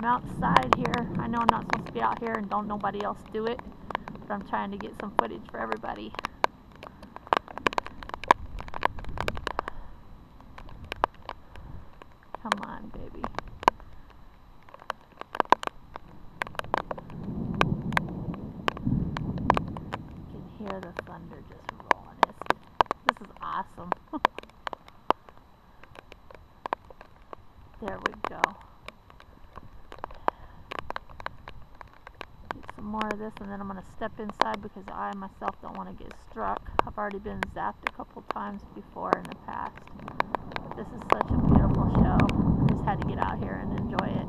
outside here. I know I'm not supposed to be out here and don't nobody else do it, but I'm trying to get some footage for everybody. Come on, baby. You can hear the thunder just rolling. This is awesome. There we go. Get some more of this and then I'm going to step inside because I myself don't want to get struck. I've already been zapped a couple times before in the past. But this is such a beautiful show. I just had to get out here and enjoy it.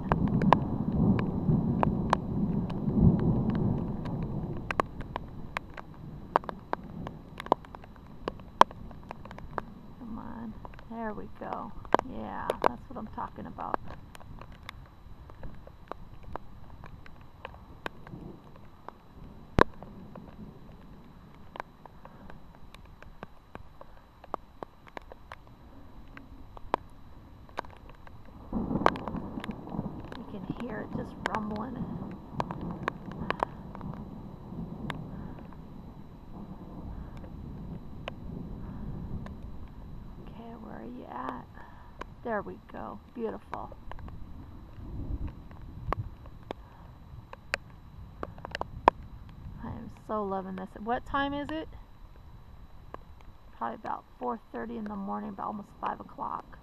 Come on. There we go. Yeah, that's what I'm talking about. You can hear it just rumbling. Okay, where are you at? There we go. Beautiful. I am so loving this. What time is it? Probably about 4:30 in the morning, about almost 5 o'clock.